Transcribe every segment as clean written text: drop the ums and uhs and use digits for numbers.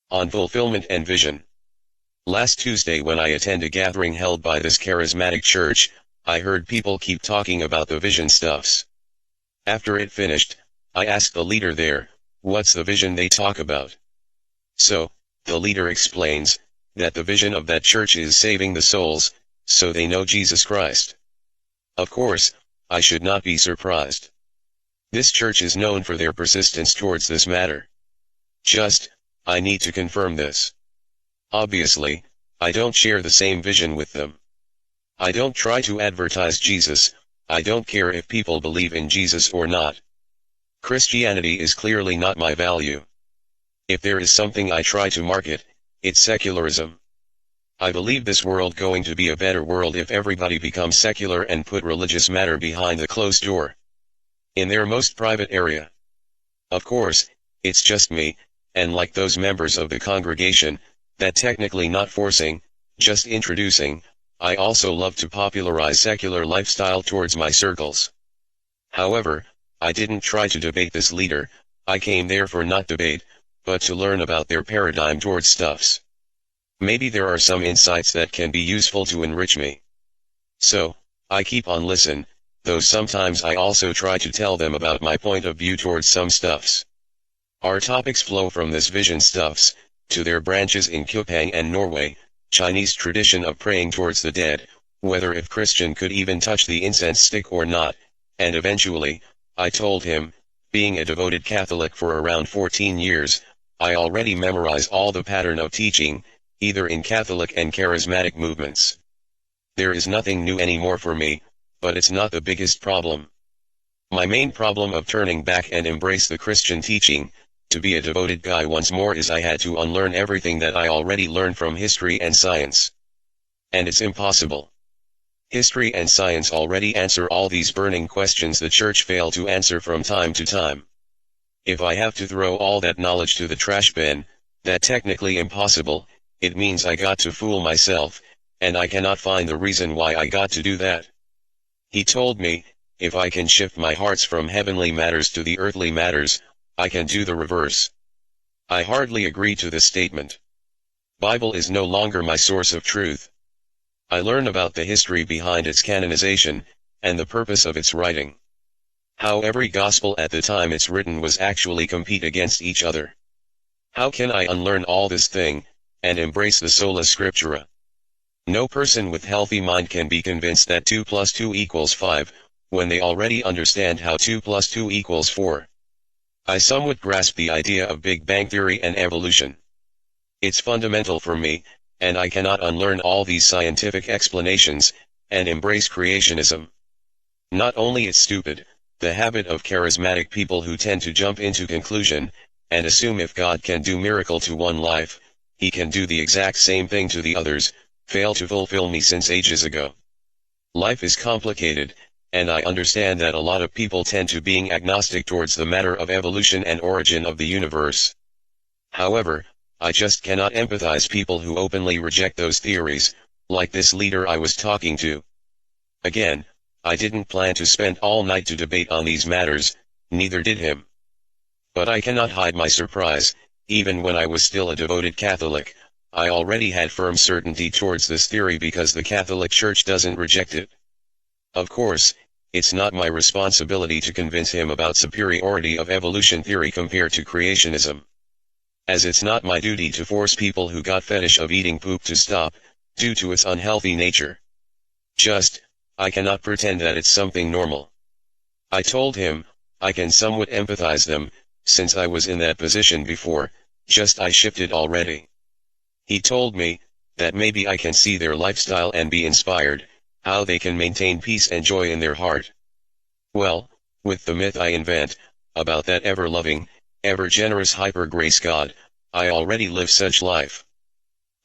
on fulfillment and vision. Last Tuesday when I attend a gathering held by this charismatic church, I heard people keep talking about the vision stuffs. After it finished, I asked the leader there, what's the vision they talk about? So, the leader explains, that the vision of that church is saving the souls, so they know Jesus Christ. Of course, I should not be surprised. This church is known for their persistence towards this matter. I need to confirm this. Obviously, I don't share the same vision with them. I don't try to advertise Jesus, I don't care if people believe in Jesus or not. Christianity is clearly not my value. If there is something I try to market, it's secularism. I believe this world going to be a better world if everybody becomes secular and put religious matter behind the closed door. In their most private area. Of course, it's just me, and like those members of the congregation, that technically not forcing, just introducing, I also love to popularize secular lifestyle towards my circles. However, I didn't try to debate this leader, I came there for not debate, but to learn about their paradigm towards stuffs. Maybe there are some insights that can be useful to enrich me. So, I keep on listen, though sometimes I also try to tell them about my point of view towards some stuffs. Our topics flow from this vision stuffs, to their branches in Kupang and Norway, Chinese tradition of praying towards the dead, whether if Christian could even touch the incense stick or not, and eventually, I told him, being a devoted Catholic for around 14 years, I already memorize all the pattern of teaching, either in Catholic and charismatic movements. There is nothing new anymore for me, but it's not the biggest problem. My main problem of turning back and embrace the Christian teaching, to be a devoted guy once more is I had to unlearn everything that I already learned from history and science. And it's impossible. History and science already answer all these burning questions the church failed to answer from time to time. If I have to throw all that knowledge to the trash bin, that technically impossible, it means I got to fool myself, and I cannot find the reason why I got to do that. He told me, if I can shift my hearts from heavenly matters to the earthly matters, I can do the reverse. I hardly agree to this statement. Bible is no longer my source of truth. I learn about the history behind its canonization, and the purpose of its writing. How every gospel at the time it's written was actually compete against each other. How can I unlearn all this thing, and embrace the sola scriptura? No person with healthy mind can be convinced that 2 plus 2 equals 5, when they already understand how 2 plus 2 equals 4. I somewhat grasp the idea of Big Bang Theory and evolution. It's fundamental for me, and I cannot unlearn all these scientific explanations, and embrace creationism. Not only it's stupid, the habit of charismatic people who tend to jump into conclusion, and assume if God can do miracle to one life, he can do the exact same thing to the others, fail to fulfill me since ages ago. Life is complicated, and I understand that a lot of people tend to being agnostic towards the matter of evolution and origin of the universe. However, I just cannot empathize people who openly reject those theories, like this leader I was talking to. Again, I didn't plan to spend all night to debate on these matters, neither did him. But I cannot hide my surprise, even when I was still a devoted Catholic, I already had firm certainty towards this theory because the Catholic Church doesn't reject it. Of course, it's not my responsibility to convince him about superiority of evolution theory compared to creationism. As it's not my duty to force people who got fetish of eating poop to stop, due to its unhealthy nature. I cannot pretend that it's something normal. I told him, I can somewhat empathize them, since I was in that position before, I shifted already. He told me, that maybe I can see their lifestyle and be inspired, how they can maintain peace and joy in their heart. Well, with the myth I invent, about that ever-loving, ever-generous hyper-grace God, I already live such life.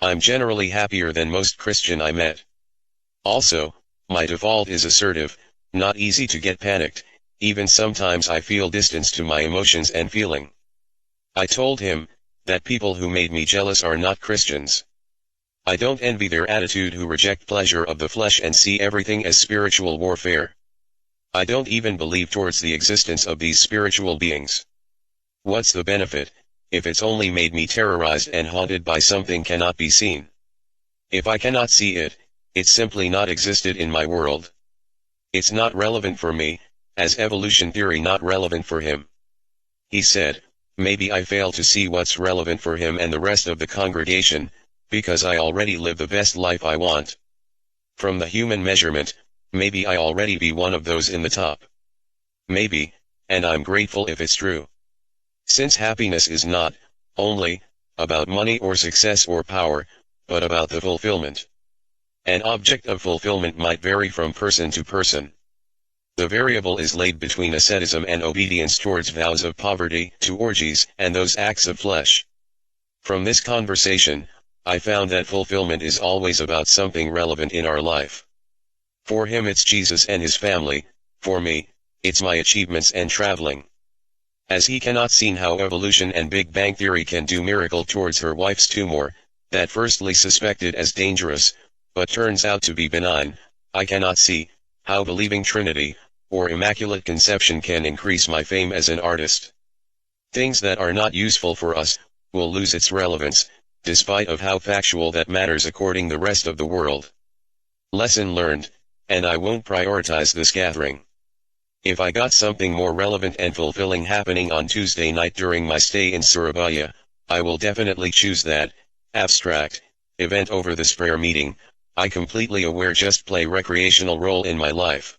I'm generally happier than most Christian I met. Also, my default is assertive, not easy to get panicked, even sometimes I feel distance to my emotions and feeling. I told him, that people who made me jealous are not Christians. I don't envy their attitude who reject pleasure of the flesh and see everything as spiritual warfare. I don't even believe towards the existence of these spiritual beings. What's the benefit, if it's only made me terrorized and haunted by something cannot be seen. If I cannot see it, it's simply not existed in my world. It's not relevant for me, as evolution theory not relevant for him. He said, maybe I fail to see what's relevant for him and the rest of the congregation, because I already live the best life I want. From the human measurement, maybe I already be one of those in the top. Maybe, and I'm grateful if it's true. Since happiness is not, only, about money or success or power, but about the fulfillment. An object of fulfillment might vary from person to person. The variable is laid between asceticism and obedience towards vows of poverty, to orgies, and those acts of flesh. From this conversation, I found that fulfillment is always about something relevant in our life. For him it's Jesus and his family, for me, it's my achievements and traveling. As he cannot see how evolution and Big Bang Theory can do miracle towards her wife's tumor, that firstly suspected as dangerous, but turns out to be benign, I cannot see how believing Trinity, or Immaculate Conception can increase my fame as an artist. Things that are not useful for us, will lose its relevance, despite of how factual that matters according the rest of the world. Lesson learned, and I won't prioritize this gathering. If I got something more relevant and fulfilling happening on Tuesday night during my stay in Surabaya, I will definitely choose that. Abstract event over this prayer meeting. I completely aware just play recreational role in my life.